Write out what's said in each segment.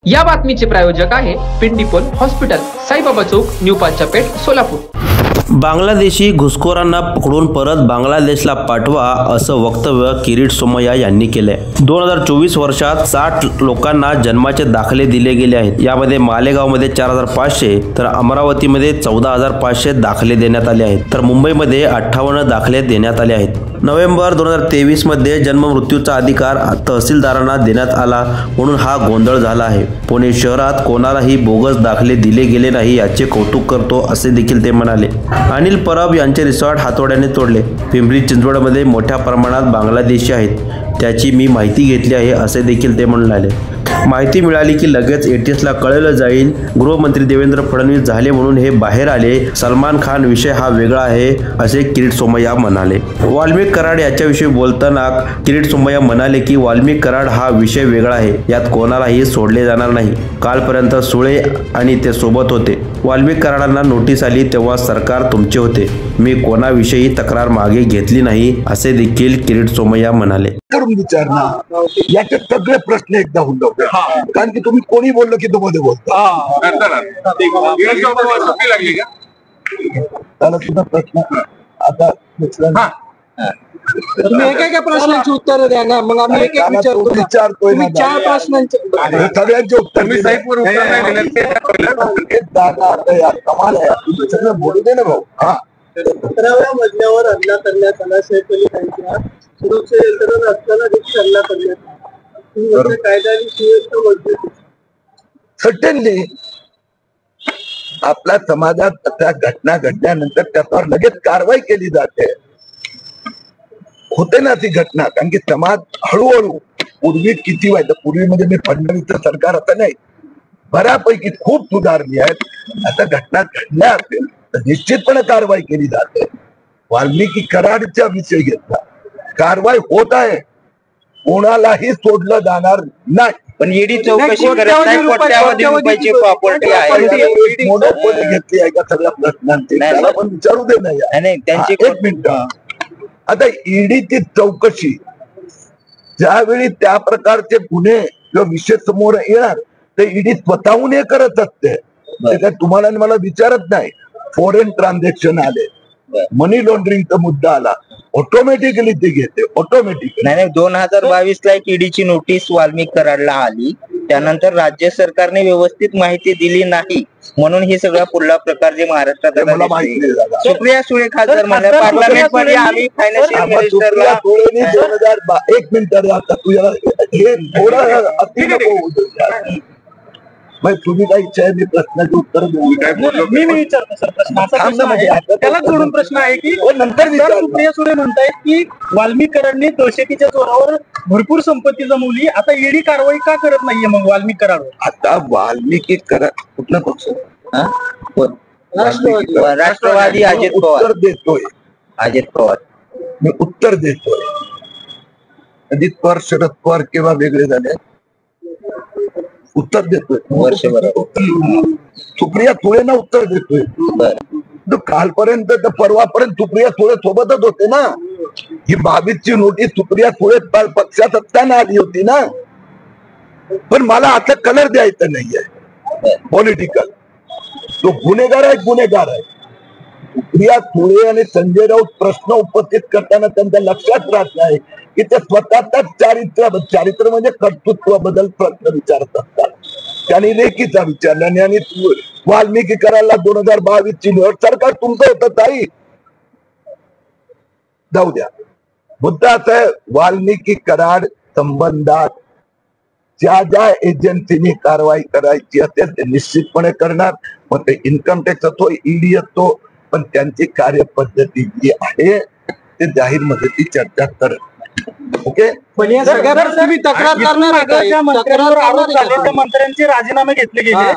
या बातमीचे प्रायोजक आहे पिंडीपोल हॉस्पिटल, साईबाबा चौक, न्यू पाचापेठ, सोलापूर। बांगलादेशी घुसखोरांना पकडून परत बांगलादेशला पाठवा असं वक्तव्य किरीट सोमय्या यांनी केले। 2024 वर्षात 60 लोकांना जन्माचे दाखले दिले गेले आहेत। यामध्ये मालेगावमध्ये 4500 तर अमरावतीमध्ये 14500 दाखले देण्यात आले आहेत, तर मुंबईमध्ये 58 दाखले देण्यात आले आहेत। नोव्हेंबर 2023 मध्ये जन्म मृत्यूचा अधिकार तहसीलदारांना देण्यात आला म्हणून हा गोंधळ झाला आहे। पुणे शहरात कोणालाही बोगस दाखले दिले गेले नाही याचे कौतुक करतो असे देखील ते म्हणाले। अनिल परब यांचे रिसॉर्ट हातोड्याने तोडले। पिंपरी चिंचवडमध्ये मोठ्या प्रमाणात बांगलादेशी आहेत, त्याची मी माहिती घेतली आहे असे देखील ते म्हणाले। माहिती मिळाली की लगेच एटीएसला कळवलं जाईल। गृहमंत्री देवेंद्र फडणवीस झाले म्हणून हे बाहेर आले। सलमान खान विषय हा वेगळा आहे असे किरीट सोमय्या म्हणाले। वाल्मिक कराड याच्याविषयी बोलताना किरीट सोमय्या म्हणाले की वाल्मिक कराड हा विषय वेगळा आहे, यात कोणालाही सोडले जाणार नाही। कालपर्यंत सुळे आणि ते सोबत होते। वाल्मिक कराडांना नोटीस आली तेव्हा सरकार तुमचे होते, मी कोणाविषयी तक्रार मागे घेतली नाही असे देखील किरीट सोमय्या म्हणाले। करून विचारणार याचे सगळे प्रश्न एकदा होऊन जाऊ, कारण की तुम्ही कोणी बोललं की तुम्हाला बोलता त्याला सुद्धा प्रश्न आता तुम्ही एका प्रश्नाची उत्तर द्या ना, मग आम्ही एक विचारतोय ना, 4 प्रश्नांचे सगळ्यांचे उत्तर कमाल आहे, सगळं बोलू दे ना भाऊ। 17व्या मजल्यावर हल्ला करण्यात आला, सैफ अली खानच्या सुरक्षा यंत्रणा असताना देखील हल्ला करण्यात आला, कायदा आणि सुव्यवस्था मजबूत सर्टनली आपल्या समाजात त्या घटना घडल्यानंतर त्याच्यावर लगेच कारवाई केली जाते, होते ना ती घटना, कारण की समाज हळूहळू पूर्वी किती व्हायचं, पूर्वी म्हणजे मी फडणवीसचं सरकार आता नाही, बऱ्यापैकी खूप सुधारली आहेत। आता घटना घडल्या असेल तर निश्चितपणे कारवाई केली जाते। वाल्मिकी कराडचा विषय घेतला, कारवाई होत आहे, कोणालाही सोडलं जाणार नाही। पण ईडी चौकशी करत नाही, कोट्यावधी रुपयाची प्रॉपर्टी आहे, मोनोपोली घेतली आहे का सगळ्या प्रश्नांची, त्याला पण विचारू दे नाही त्यांची। एक मिनिट, आता ईडीची चौकशी ज्यावेळी त्या प्रकारचे गुन्हे किंवा विषय समोर येणार ते ईडी स्वतःहून हे करत असते, काय तुम्हाला आणि मला विचारत नाही। फॉरेन ट्रान्झॅक्शन आले, मनी लॉन्ड्रिंगचा मुद्दा आला, ऑटोमॅटिकली ते घेते, ऑटोमॅटिकली। नाही 2022 ला एक ईडीची नोटीस वाल्मिक कराडला आली, त्यानंतर राज्य सरकारने व्यवस्थित माहिती दिली नाही म्हणून हे सगळा पुढला प्रकार जे महाराष्ट्रात मला माहिती नाही झाला। सुप्रिया सुळे खासदार म्हणल्या पार्लमेंटमध्ये आम्ही फायनान्शियल मिनिस्टरला 2012 एक मिनिट आता तू याला हे थोडं अति नको होऊ दे। तुम्ही काय इच्छा आहे मी प्रश्नाचे उत्तर देऊ, मी विचारतो सर प्रश्न, त्याला जोडून प्रश्न आहे की नंतर सुप्रिया सुळे म्हणतायत की वाल्मिक कराडने दहशतीच्या जोरावर भरपूर संपत्ती जमवली, आता ईडी कारवाई का करत नाहीये मग वाल्मिक कराडवर? आता वाल्मिकी कराड कुठला पक्ष? राष्ट्रवादी अजित पवार उत्तर देतोय, अजित पवार मी उत्तर देतोय। अजित पवार शरद पवार केव्हा वेगळे झाले? उत्तर देतोय वर्षभर। सुप्रिया सुळेंना उत्तर देतोय। कालपर्यंत तर परवापर्यंत सुप्रिया सुळे सोबतच होते ना। ही 22 ची नोटीस सुप्रिया सुळे पक्षात असताना आली होती ना। पण मला आता कलर द्यायचं नाहीये पॉलिटिकल, तो गुन्हेगार आहे, गुन्हेगार आहे। सुप्रिया सुळे आणि संजय राऊत प्रश्न उपस्थित करताना त्यांच्या लक्षात राहत नाही की ते स्वतःच चारित्र्य म्हणजे कर्तृत्वाबद्दल प्रश्न विचारत असतात। त्यांनी लेखीचा विचारला आणि वाल्मिकी करायला 2022 ची निवड सरकार तुमचं होतं ताई, जाऊ द्या। मुद्दा असा आहे, वाल्मिकी कराड संबंधात ज्या ज्या एजन्सीनी कारवाई करायची असेल ते निश्चितपणे करणार। मग ते इन्कम टॅक्स असतो, ईडी असतो, पण त्यांची कार्यपद्धती जी आहे ते जाहीर मध्ये ती चर्चा करत। ओके, पण या सगळ्यावर तुम्ही तक्रार करणार, मंत्र्यांचे राजीनामे घेतले गेले,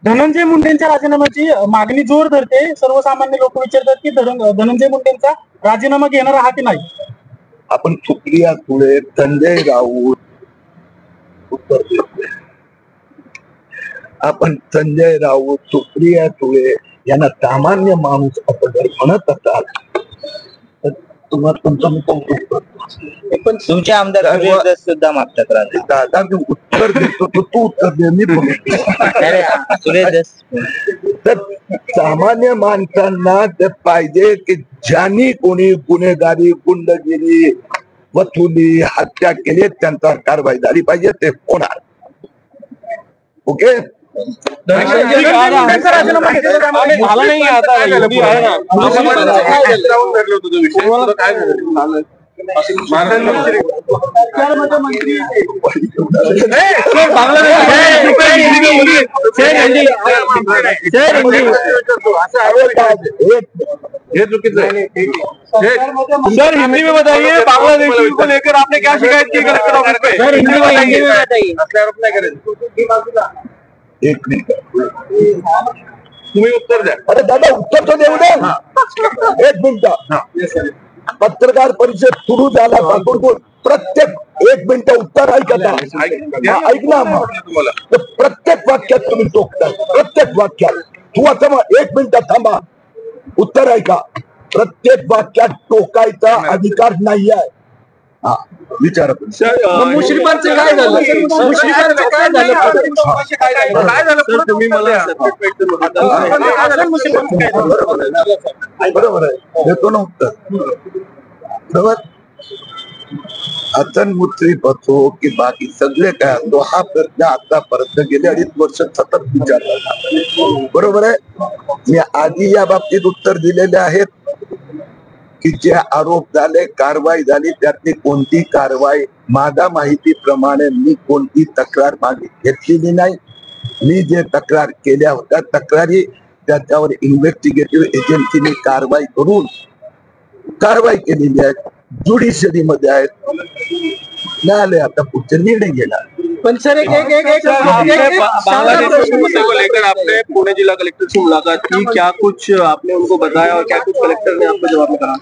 धनंजय मुंडेंच्या राजीनाम्याची मागणी जोर धरते। सर्वसामान्य लोक विचारतात की धनंजय मुंडेंचा राजीनामा घेणार आहात की नाही? आपण सुप्रिया सुळे, संजय राऊत उत्तर देतोय, आपण संजय राऊत, सुप्रिया सुळे यांना सामान्य माणूस आपण जर म्हणत असाल तर तुम्हाला तुमचं पण तुमचे आमदार सुद्धा मागतात दादा मी उत्तर उत्तर देतो तो तू उत्तर दे, मी बोलतो. तर सामान्य माणसांना ते पाहिजे की ज्यांनी कोणी गुन्हेगारी, गुंडगिरी, वसुली, हत्या केली त्यांचा कारवाई झाली पाहिजे, ते होणार. ओके. राजीनामा घेतला त्यामुळे झाला नाही आता आहे ना. हे चुकीचं आहे. सर हिंदी में बताइए, बांग्लादेशियों को लेकर आपने क्या शिकायत की कलेक्टर ऑफिस पे? सर हिंदी में बताइए. एक मिनिट, तुम्ही उत्तर द्या. अरे दादा उत्तर तो देऊ दे. एक मिनिट. पत्रकार परिषद सुरू झाल्यापासून प्रत्येक एक मिनिट उत्तर ऐकता ऐक ना तुम्हाला. प्रत्येक वाक्यात तुम्ही टोकता, प्रत्येक वाक्यात. तू आता एक मिनिट थांबा, उत्तर ऐका. प्रत्येक वाक्यात टोकायचा अधिकार नाही आहे. हा विचारा. मुश्रीफांचं काय झालं? मुश्रीफांचं काय झालं? काय झालं सर, तुम्ही मला बरोबर आहे, देतो ना उत्तर. बरोबर. अचन मुश्रीफ असो की बाकी सगळे काय असो, हा प्रश्न आतापर्यंत गेले 2.5 वर्ष सतत विचारला जातो. बरोबर आहे. मी आधी या बाबतीत उत्तर दिलेले आहेत की जे आरोप झाले, कारवाई झाली, त्यातली कोणती कारवाई माझ्या माहितीप्रमाणे मी कोणती तक्रार मागे घेतलेली नाही. मी जे तक्रार केल्या होत्या तक्रारी त्याच्यावर इन्व्हेस्टिगेटिव्ह एजन्सीने कारवाई करून कारवाई केलेली आहे, ज्युडिशरी मध्ये आहेत. न्यायालय आता पुढचे निर्णय घेणार. पण सर एक बांग्लादेश मुद्दे को लेकर आपने पुणे जिला कलेक्टर से मुलाकात की, क्या कुछ आपने उनको बताया और क्या कुछ कलेक्टर ने आपको जवाब में कहा?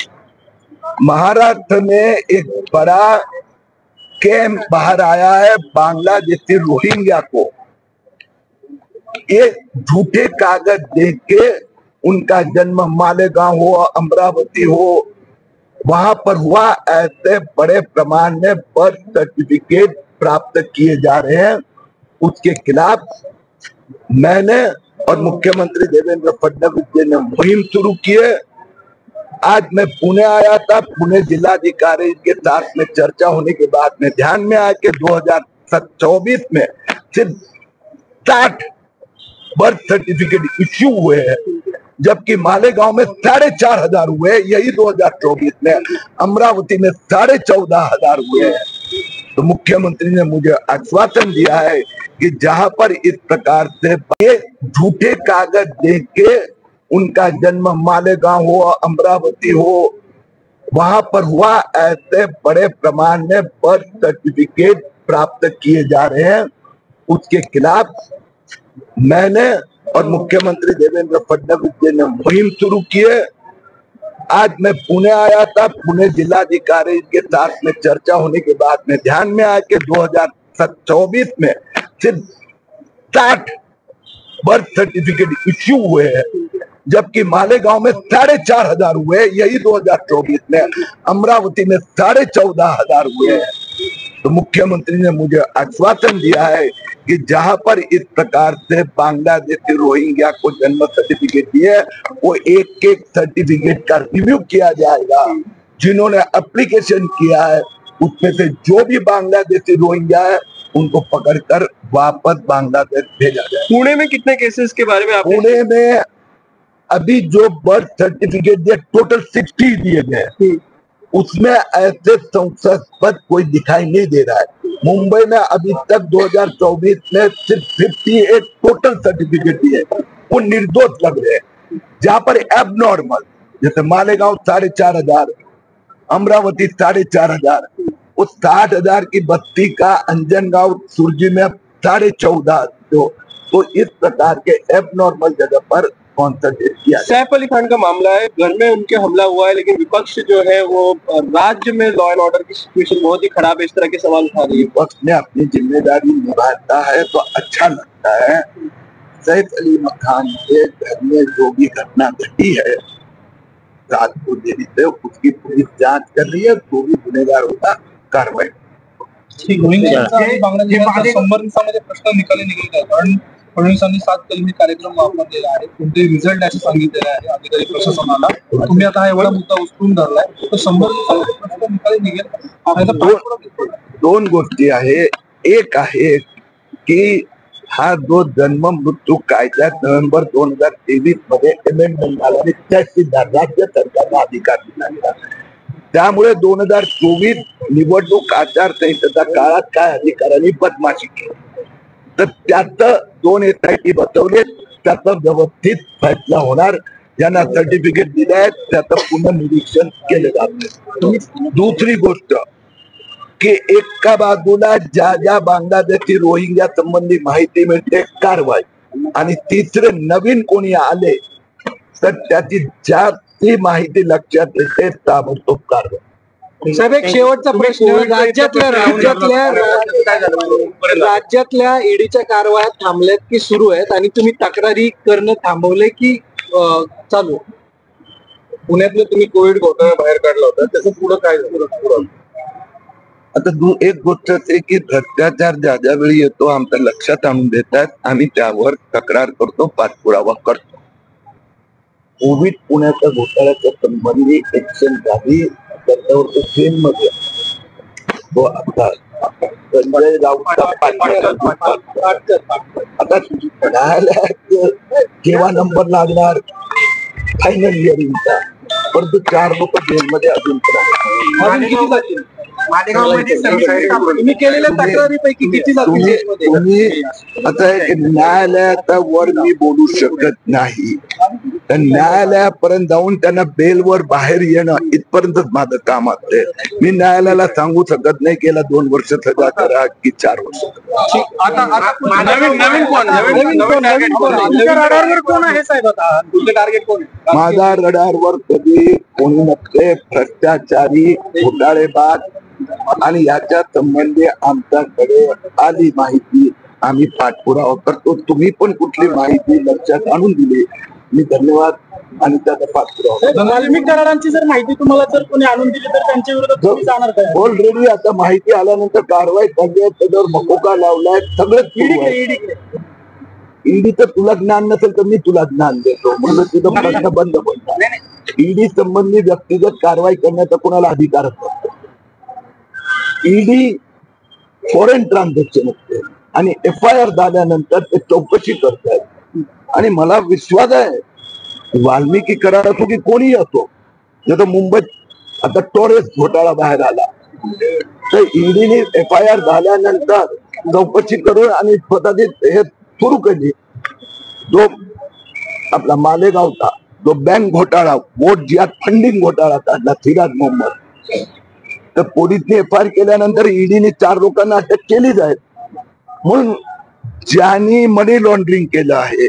महाराष्ट्र में एक बड़ा कैंप बाहर आया है बांग्लादेशी रोहिंग्या को. ये झूठे कागज देके उनका जन्म मालेगांव हो, अमरावती हो, वहां पर हुआ. ऐसे बड़े प्रमाण में बर्थ सर्टिफिकेट प्राप्त किए जा रहे हैं. उसके खिलाफ मैंने और मुख्यमंत्री देवेंद्र फडणवीस जी ने मुहिम शुरू की है. आज मैं पुणे आया था. पुणे जिलाधिकारी के साथ में चर्चा होने के बाद में ध्यान में आया कि 2024 में सिर्फ 60 बर्थ सर्टिफिकेट इश्यू हुए हैं, जबकि मालेगांव में 4,500 हुए. यही 2024 में अमरावती में 14,500 हुए हैं. तो मुख्यमंत्री ने मुझे आश्वासन दिया है कि जहां पर इस प्रकार से ये झूठे कागज देके उनका जन्म मालेगांव हो, अमरावती हो, वहां पर हुआ. ऐसे बड़े प्रमाण में बर्थ सर्टिफिकेट प्राप्त किए जा रहे हैं. उसके खिलाफ मैंने और मुख्यमंत्री देवेंद्र फडणवीस जी ने मुहिम शुरू की है. आज मैं पुणे आया था. पुणे जिलाधिकारी के साथ में चर्चा होने के बाद में ध्यान में आया कि 2024 में सिर्फ 60 बर्थ सर्टिफिकेट इश्यू हुए हैं, जबकि मालेगांव में 4,500 हुए. यही 2024 में अमरावती में 14,500 हुए हैं. तो मुख्यमंत्री ने मुझे आश्वासन दिया है कि जहां पर इस प्रकार से बांग्लादेशी रोहिंग्या को जन्म सर्टिफिकेट दिए, वो एक एक सर्टिफिकेट का रिव्यू किया जाएगा. जिन्होंने एप्लीकेशन किया है उसमें से जो भी बांग्लादेशी रोहिंग्या है उनको पकड़कर वापस बांग्लादेश भेजा जाए. पुणे में कितने केसेस के बारे में आपने? पुणे में अभी जो बर्थ सर्टिफिकेट दिए टोटल 60 दिए गए, उसमें ऐसे संशयास्पद कोई दिखाई नहीं दे रहा है. मुंबई में अभी तक 2024 में सिर्फ 58 टोटल सर्टिफिकेट दिए, वो निर्दोष लग रहे हैं. जहां पर एबनॉर्मल जैसे मालेगांव 4,500, अमरावती 4,500, उस 60,000 की बस्ती का अंजनगांव सुरजी में 14,500. तो इस प्रकार के एबनॉर्मल जगह पर कॉन्सेंट्रेट किया. सैफ अली खान का मामला है, घर में उनके हमला हुआ है, लेकिन विपक्ष जो है वो राज्य में लॉ एंड ऑर्डर की सिचुएशन बहुत ही खराब है, इस तरह के सवाल उठा रही है. विपक्ष ने अपनी जिम्मेदारी निभाता है तो अच्छा लगता है. सैफ अली खान के घर में जो भी घटना घटी है रात को देरी से, उसकी पुलिस जांच कर रही है. जो भी गुनहगार होगा कार्रवाई. आणि बांगलादेश 100 दिवसामध्ये प्रश्न निकाली निघाले आहेत. कारण फडणवीसांनी 7 कलमी कार्यक्रम वापरलेला आहे, कोणतेही रिझल्ट असे सांगितलेले आहे अधिकारी प्रशासनाला. तुम्ही आता हा एवढा मुद्दा उचलून धरलाय तर 100 दिवसामध्ये प्रश्न निकाली निघेल. दोन गोष्टी आहे. एक आहे की हा जो जन्म मृत्यू कायद्यात नोव्हेंबर 2023 मध्ये अमेंडमेंट झाला आणि त्या राज्य सरकारला अधिकार दिला. त्यामुळे 2024 निवडणूक आचारसंहितेच्या काळात काय अधिकाऱ्यांनी बदमाशी केली तर त्यात 2 SIT बसवले. त्याचा व्यवस्थित फैसला होणार. ज्यांना सर्टिफिकेट दिले आहेत त्याचं पुनर्निरीक्षण केलं जातं. दुसरी गोष्ट की एका बाजूला ज्या बांगलादेशी रोहिंग्या संबंधी माहिती मिळते कारवाई, आणि तिसरे नवीन कोणी आले तर त्याची ती माहिती लक्षात येते ताबडतोब कारवाई. साहेब, एक शेवटचा प्रश्न. राज्यातल्या ईडीच्या कारवाया थांबल्यात की सुरू आहेत, आणि तुम्ही तक्रारी करणं थांबवले की चालू? पुण्यातलं तुम्ही कोविड घोटाळा बाहेर काढला होता, त्याचं पुढे काय झालं? आता एक गोष्ट आहे की भ्रष्टाचार ज्या वेळी येतो आमच्या लक्षात आणून देतात, आम्ही त्यावर तक्रार करतो, पाठपुरावा करतो. कोविड पुण्याच्या घोटाळ्याच्या संबंधी एक्शन झाली त्याच्यावर तो जेलमध्ये तो आता संजय राऊतचा आता न्यायालयात केव्हा नंबर लागणार फायनल हिअरिंगचा, परंतु 4 लोक जेलमध्ये अजून तुम्ही केलेल्या तक्रारीपैकी किती तुम्ही आता न्यायालयाचा वर मी बोलू शकत नाही. तर न्यायालयापर्यंत जाऊन त्यांना बेलवर बाहेर येणं इथपर्यंतच माझं काम असते. मी न्यायालयाला सांगू शकत नाही केला 2 वर्ष सजा करा की 4 वर्ष. माझा रडारवर कधी कोणी नसते. भ्रष्टाचारी, घोटाळेबाज आणि याच्या संबंधी आमच्याकडे आली माहिती आम्ही पाठपुरावा करतो. तुम्ही पण कुठली माहिती लक्षात आणून दिली मी धन्यवाद आणि त्याचा पाठपुरावा. वाल्मिक करारांची जर माहिती तुम्हाला जर कोणी आणून दिली तर त्यांच्या विरोधात तुम्ही जाणार काय? ऑलरेडी आता माहिती आल्यानंतर कारवाई चालली आहे, त्याच्यावर मकोका लावलाय सगळं. ईडीचं तुला ज्ञान नसेल तर मी तुला ज्ञान देतो म्हणजे तुझं प्रश्न बंद पडतात. ईडी संबंधी व्यक्तिगत कारवाई करण्याचा कोणाला अधिकारच नसतो. ईडी फॉरेन ट्रान्झॅक्शन असते आणि FIR झाल्यानंतर ते चौकशी करतात. आणि मला विश्वास आहे वाल्मिकी करार असो की कोणीही असो, जसं मुंबईत आता टोरेस घोटाळा बाहेर आला तर ईडीने FIR झाल्यानंतर चौकशी करून आणि स्वतःची हे सुरू केली. जो आपला मालेगावचा जो बँक घोटाळा, वोट जिहाद फंडिंग घोटाळा काढला सिराज मोहम्मद, तर पोलिसने FIR केल्यानंतर ईडीने 4 लोकांना अटक केलीच आहे. म्हणून ज्यांनी मनी लॉन्ड्रिंग केलं आहे,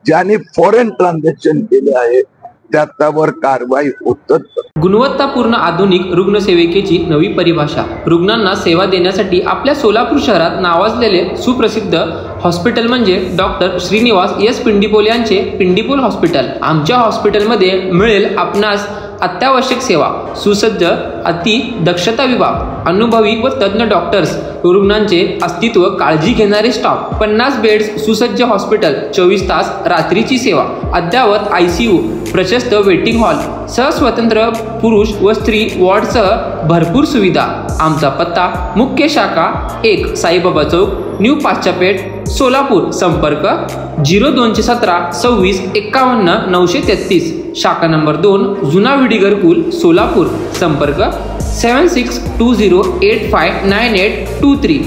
ज्यांनी फॉरेन ट्रान्झॅक्शन केले आहे त्याच्यावर कारवाई होतच. गुणवत्तापूर्ण आधुनिक रुग्णसेविकेची नवी परिभाषा. रुग्णांना सेवा देण्यासाठी आपल्या सोलापूर शहरात नावाजलेले सुप्रसिद्ध हॉस्पिटल म्हणजे डॉक्टर श्रीनिवास S. पिंडीपोल यांचे पिंडीपोल हॉस्पिटल. आमच्या हॉस्पिटलमध्ये मिळेल आपणास अत्यावश्यक सेवा, सुसज्ज अति दक्षता विभाग, अनुभवी व तज्ञ डॉक्टर्स, रुग्णांचे अस्तित्व काळजी घेणारे स्टाफ, 50 बेड्स सुसज्ज हॉस्पिटल, 24 तास रात्रीची सेवा, अद्ययावत ICU, प्रशस्त वेटिंग हॉल, सहस्वतंत्र पुरुष व स्त्री वॉर्डसह भरपूर सुविधा. आमचा पत्ता मुख्य शाखा 1 साईबाबा चौक, न्यू पाश्चापेठ, सोलापूर. संपर्क 0217 26 51 933. शाखा नंबर 2 जुना विडी घरकुल, सोलापूर. संपर्क 7620859823.